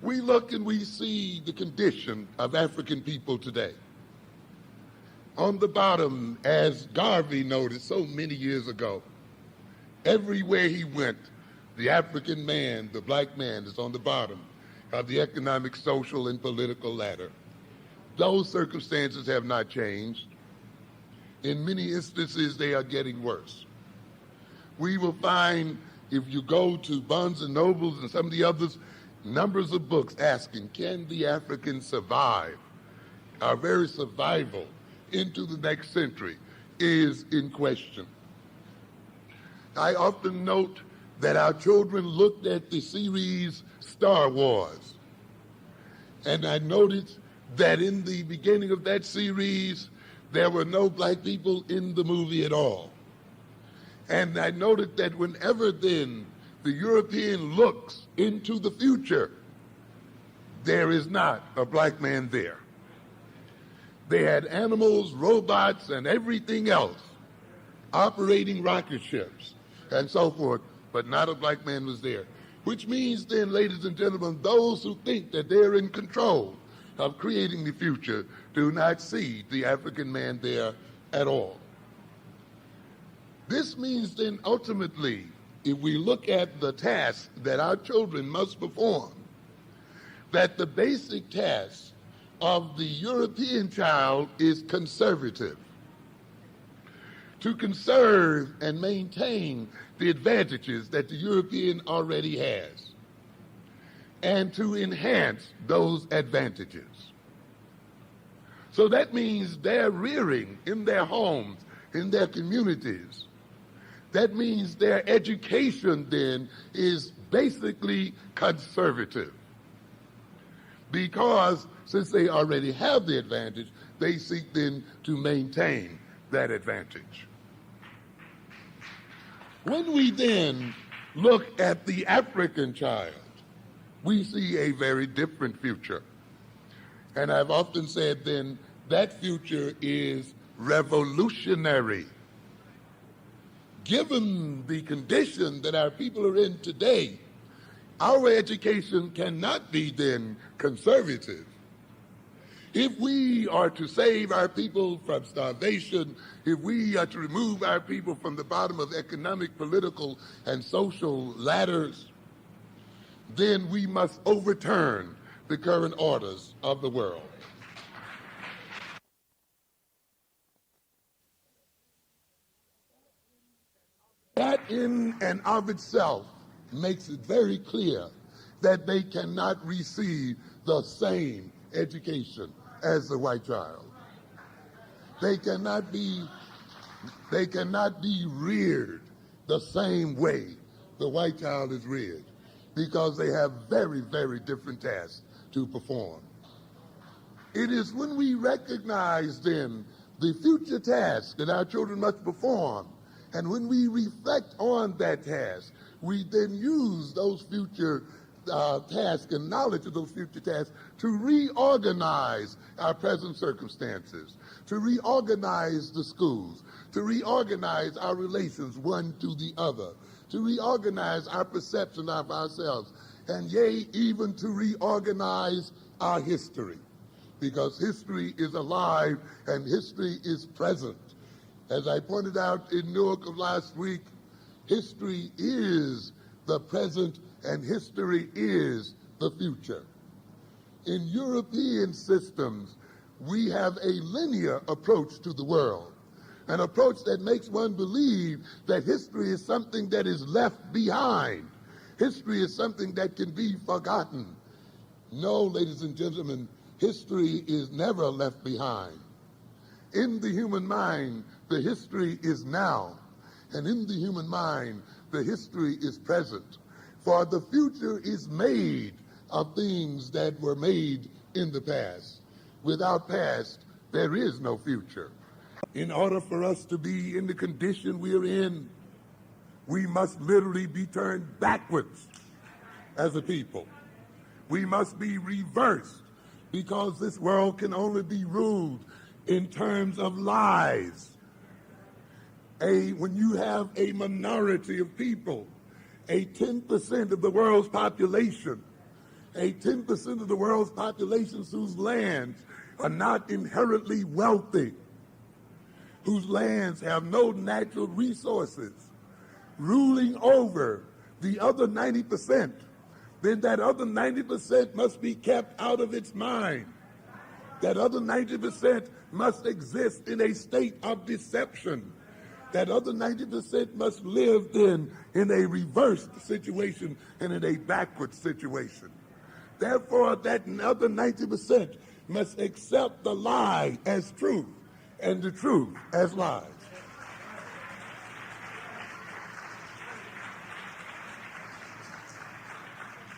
We look and we see the condition of African people today. On the bottom, as Garvey noted so many years ago, everywhere he went, the African man, the black man, is on the bottom of the economic, social, and political ladder. Those circumstances have not changed. In many instances, they are getting worse. We will find, if you go to Barnes and Nobles and some of the others, numbers of books asking, can the African survive? Our very survival into the next century is in question. I often note that our children looked at the series Star Wars, and I noticed that in the beginning of that series, there were no black people in the movie at all. And I noted that whenever then the European looks into the future, there is not a black man there. They had animals, robots, and everything else operating rocket ships and so forth, but not a black man was there. Which means then, ladies and gentlemen, those who think that they're in control of creating the future do not see the African man there at all. This means then ultimately, if we look at the task that our children must perform, that the basic task of the European child is conservative. To conserve and maintain the advantages that the European already has, and to enhance those advantages. So that means their rearing in their homes, in their communities. That means their education then is basically conservative. Because since they already have the advantage, they seek then to maintain that advantage. When we then look at the African child, we see a very different future. And I've often said then that future is revolutionary. Given the condition that our people are in today, our education cannot be then conservative. If we are to save our people from starvation, if we are to remove our people from the bottom of economic, political, and social ladders, then we must overturn the current orders of the world. That in and of itself makes it very clear that they cannot receive the same education as the white child. They cannot be reared the same way the white child is reared, because they have very, very different tasks to perform. It is when we recognize then the future task that our children must perform, and when we reflect on that task, we then use those future tasks and knowledge of those future tasks to reorganize our present circumstances, to reorganize the schools, to reorganize our relations one to the other, to reorganize our perception of ourselves, and yea, even to reorganize our history, because history is alive and history is present. As I pointed out in Newark of last week, history is the present and history is the future. In European systems, we have a linear approach to the world, an approach that makes one believe that history is something that is left behind. History is something that can be forgotten. No, ladies and gentlemen, history is never left behind. In the human mind, the history is now, and in the human mind, the history is present. For the future is made of things that were made in the past. Without past, there is no future. In order for us to be in the condition we're in, we must literally be turned backwards as a people. We must be reversed, because this world can only be ruled in terms of lies. When you have a minority of people, a 10% of the world's population, a 10% of the world's population whose lands are not inherently wealthy, whose lands have no natural resources, ruling over the other 90%, then that other 90% must be kept out of its mind. That other 90% must exist in a state of deception. That other 90% must live then in a reversed situation and in a backward situation. Therefore, that other 90% must accept the lie as truth and the truth as lies.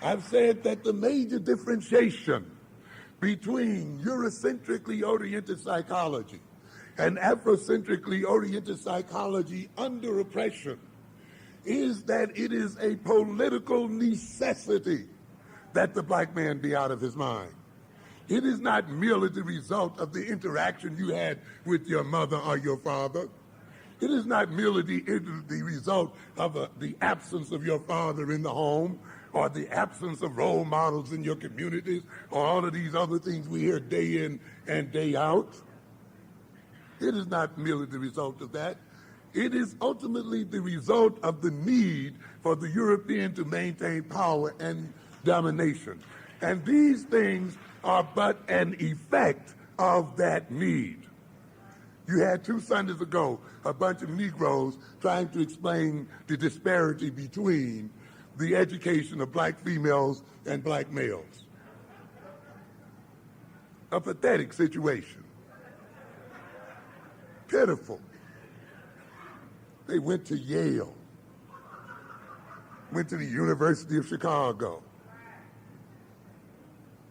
I've said that the major differentiation between Eurocentrically oriented psychology and Afrocentrically oriented psychology under oppression is that it is a political necessity that the black man be out of his mind. It is not merely the result of the interaction you had with your mother or your father. It is not merely the result of the absence of your father in the home or the absence of role models in your communities or all of these other things we hear day in and day out. It is not merely the result of that. It is ultimately the result of the need for the European to maintain power and domination. And these things are but an effect of that need. You had 2 Sundays ago a bunch of Negroes trying to explain the disparity between the education of black females and black males. A pathetic situation. Pitiful. They went to Yale, went to the University of Chicago.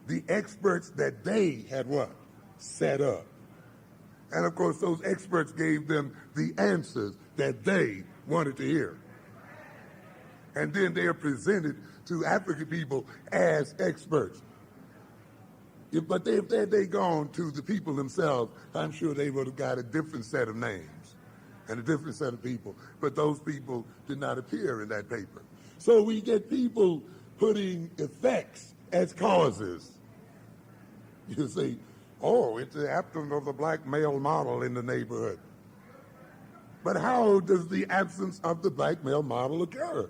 The experts that they had what? Set up. And of course, those experts gave them the answers that they wanted to hear. And then they are presented to African people as experts. But if they'd gone to the people themselves, I'm sure they would have got a different set of names and a different set of people. But those people did not appear in that paper. So we get people putting effects as causes. You say, oh, it's the absence of the black male model in the neighborhood. But how does the absence of the black male model occur?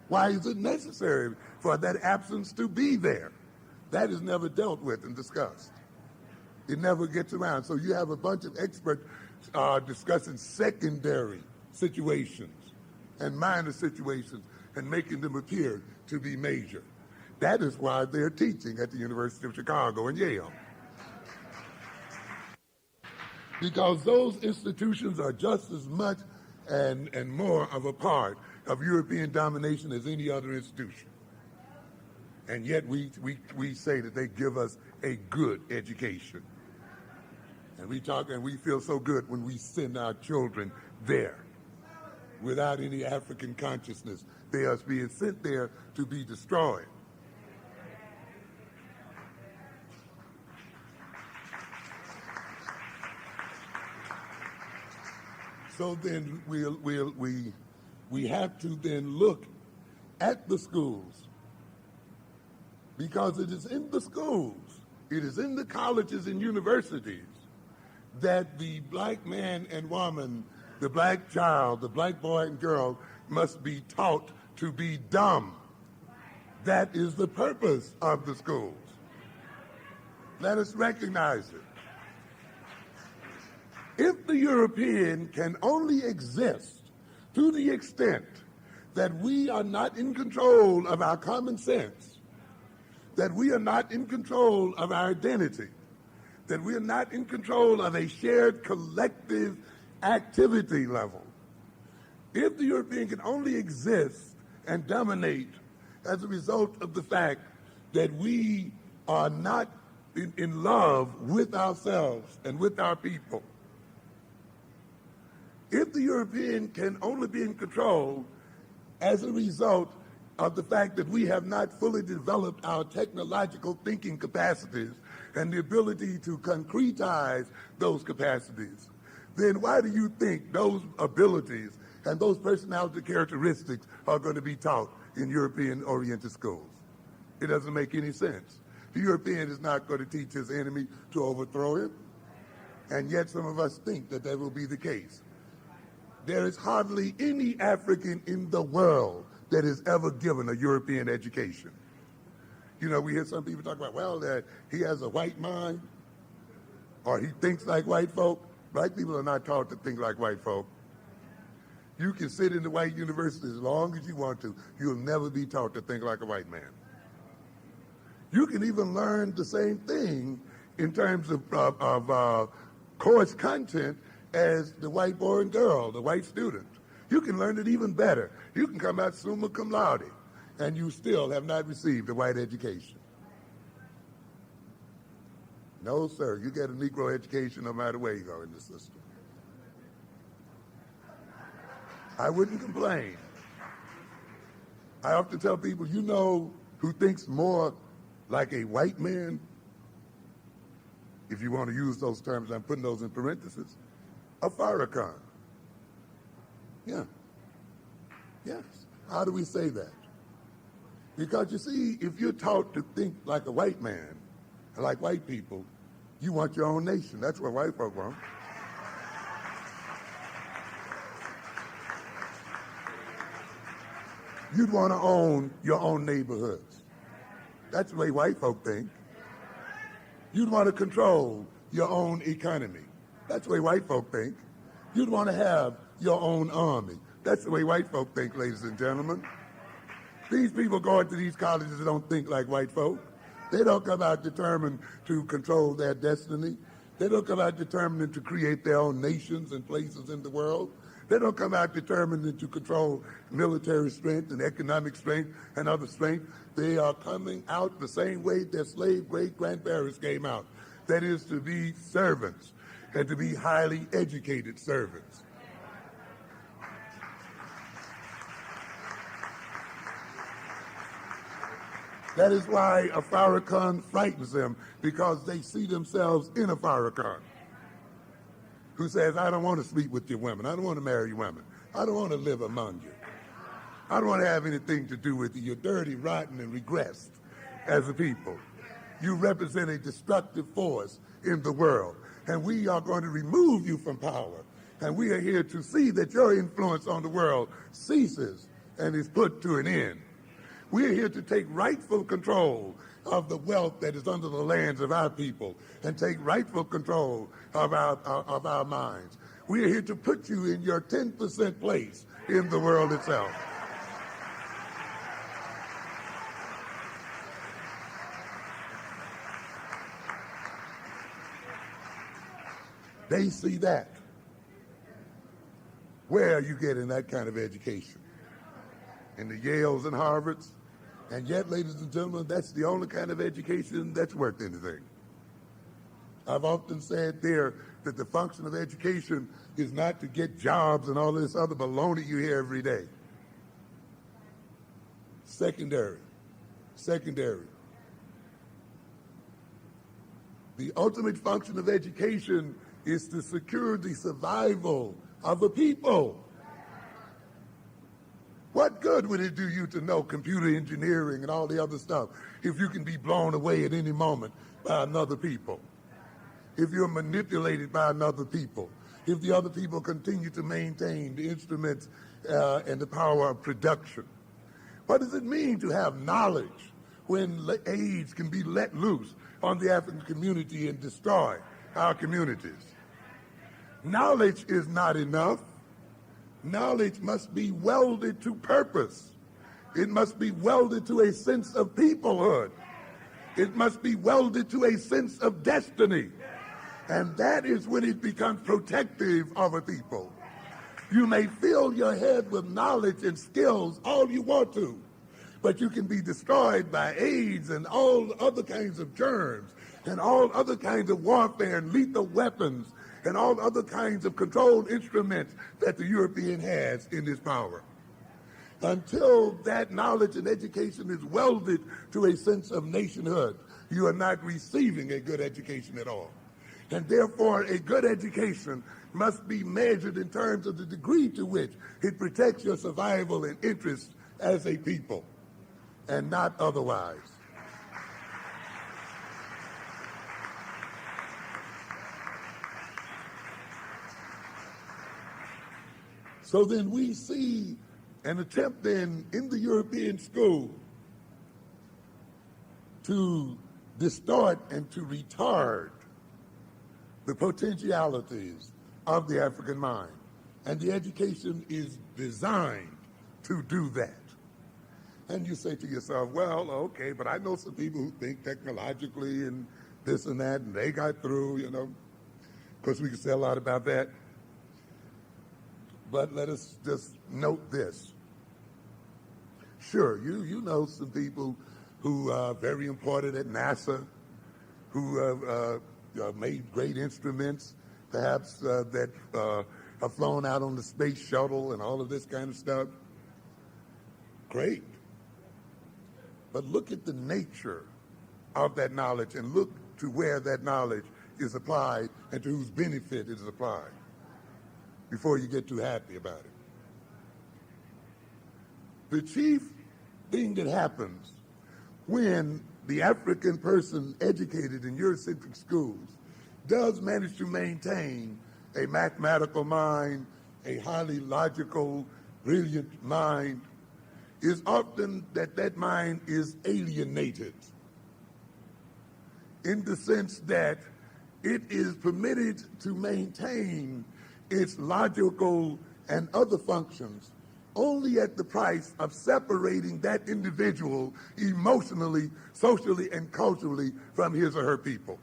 Why is it necessary for that absence to be there? That is never dealt with and discussed. It never gets around. So you have a bunch of experts discussing secondary situations and minor situations and making them appear to be major. That is why they're teaching at the University of Chicago and Yale. Because those institutions are just as much and more of a part of European domination as any other institution. And yet we say that they give us a good education. And we talk and we feel so good when we send our children there without any African consciousness. They are being sent there to be destroyed. So then we have to then look at the schools, because it is in the schools, it is in the colleges and universities that the black man and woman, the black child, the black boy and girl must be taught to be dumb. That is the purpose of the schools. Let us recognize it. If the European can only exist to the extent that we are not in control of our common sense, that we are not in control of our identity, that we are not in control of a shared collective activity level, if the European can only exist and dominate as a result of the fact that we are not in love with ourselves and with our people, if the European can only be in control as a result of the fact that we have not fully developed our technological thinking capacities and the ability to concretize those capacities, then why do you think those abilities and those personality characteristics are going to be taught in European-oriented schools? It doesn't make any sense. The European is not going to teach his enemy to overthrow him, and yet some of us think that that will be the case. There is hardly any African in the world that has ever given a European education. You know, we hear some people talk about, well, that he has a white mind, or he thinks like white folk. Black people are not taught to think like white folk. You can sit in the white university as long as you want to. You'll never be taught to think like a white man. You can even learn the same thing in terms of course content as the white boy and girl, the white student. You can learn it even better. You can come out summa cum laude, and you still have not received a white education. No, sir, you get a Negro education no matter where you go in the system. I wouldn't complain. I often tell people, you know who thinks more like a white man, if you want to use those terms, I'm putting those in parentheses, a Farrakhan. Yeah. Yes. How do we say that? Because you see, if you're taught to think like a white man, like white people, you want your own nation. That's what white folk want. You'd want to own your own neighborhoods. That's the way white folk think. You'd want to control your own economy. That's the way white folk think. You'd want to have your own army. That's the way white folk think, ladies and gentlemen. These people going to these colleges don't think like white folk. They don't come out determined to control their destiny. They don't come out determined to create their own nations and places in the world. They don't come out determined to control military strength and economic strength and other strength. They are coming out the same way their slave great-grandparents came out. That is, to be servants and to be highly educated servants. That is why a Farrakhan frightens them, because they see themselves in a Farrakhan who says, I don't want to sleep with your women. I don't want to marry your women. I don't want to live among you. I don't want to have anything to do with you. You're dirty, rotten, and regressed as a people. You represent a destructive force in the world, and we are going to remove you from power. And we are here to see that your influence on the world ceases and is put to an end. We are here to take rightful control of the wealth that is under the lands of our people and take rightful control of our minds. We are here to put you in your 10% place in the world itself. They see that. Where are you getting that kind of education? In the Yales and Harvards? And yet, ladies and gentlemen, that's the only kind of education that's worth anything. I've often said there that the function of education is not to get jobs and all this other baloney you hear every day. Secondary. The ultimate function of education is to secure the survival of a people. What good would it do you to know computer engineering and all the other stuff if you can be blown away at any moment by another people? If you're manipulated by another people? If the other people continue to maintain the instruments and the power of production? What does it mean to have knowledge when AIDS can be let loose on the African community and destroy our communities? Knowledge is not enough. Knowledge must be welded to purpose. It must be welded to a sense of peoplehood. It must be welded to a sense of destiny. And that is when it becomes protective of a people. You may fill your head with knowledge and skills all you want to, but you can be destroyed by AIDS and all other kinds of germs and all other kinds of warfare and lethal weapons and all other kinds of controlled instruments that the European has in his power. Until that knowledge and education is welded to a sense of nationhood, you are not receiving a good education at all. And therefore, a good education must be measured in terms of the degree to which it protects your survival and interests as a people, and not otherwise. So then we see an attempt then in the European school to distort and to retard the potentialities of the African mind. And the education is designed to do that. And you say to yourself, well, okay, but I know some people who think technologically and this and that, and they got through, you know. Of course, we can say a lot about that. But let us just note this. Sure, you know some people who are very important at NASA, who have made great instruments, perhaps that have flown out on the space shuttle and all of this kind of stuff. Great. But look at the nature of that knowledge and look to where that knowledge is applied and to whose benefit it is applied before you get too happy about it. The chief thing that happens when the African person educated in Eurocentric schools does manage to maintain a mathematical mind, a highly logical, brilliant mind, is often that mind is alienated in the sense that it is permitted to maintain its logical and other functions only at the price of separating that individual emotionally, socially, and culturally from his or her people.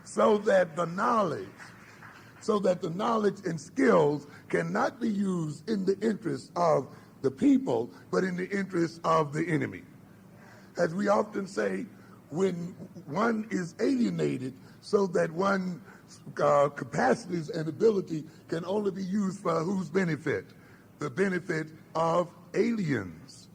So that the knowledge and skills cannot be used in the interest of the people, but in the interest of the enemy. As we often say, when one is alienated so that one's capacities and ability can only be used for whose benefit? The benefit of aliens.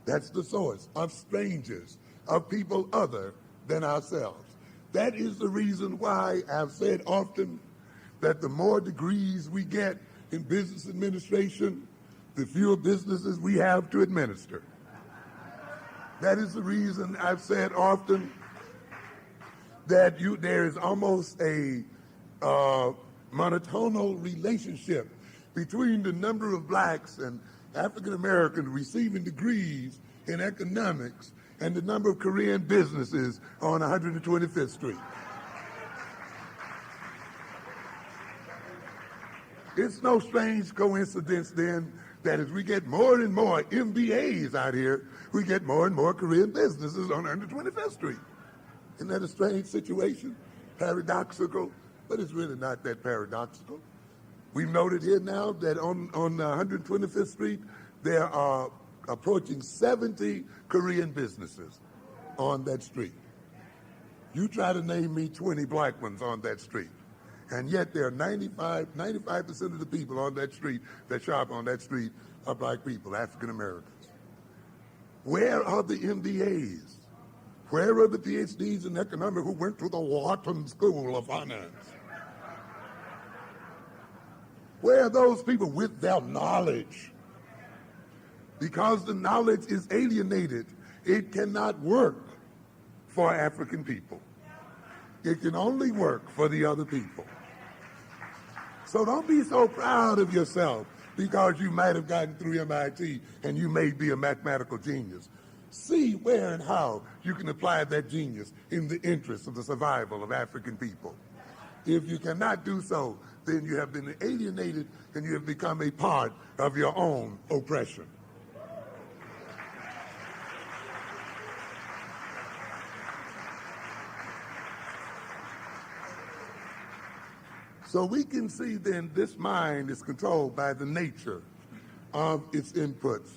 That's the source, of strangers, of people other than ourselves. That is the reason why I've said often that the more degrees we get in business administration, the fewer businesses we have to administer. That is the reason I've said often that there is almost a monotonal relationship between the number of blacks and African Americans receiving degrees in economics and the number of Korean businesses on 125th Street. It's no strange coincidence then that as we get more and more MBAs out here, we get more and more Korean businesses on 125th Street. Isn't that a strange situation? Paradoxical, but it's really not that paradoxical. We've noted here now that on 125th Street, there are approaching 70 Korean businesses on that street. You try to name me 20 black ones on that street. And yet there are 95% of the people on that street that shop on that street are black people, African Americans. Where are the MBAs? Where are the PhDs in economics who went to the Wharton School of Finance? Where are those people with their knowledge? Because the knowledge is alienated, it cannot work for African people. It can only work for the other people. So don't be so proud of yourself because you might have gotten through MIT and you may be a mathematical genius. See where and how you can apply that genius in the interest of the survival of African people. If you cannot do so, then you have been alienated and you have become a part of your own oppression. So we can see then this mind is controlled by the nature of its inputs.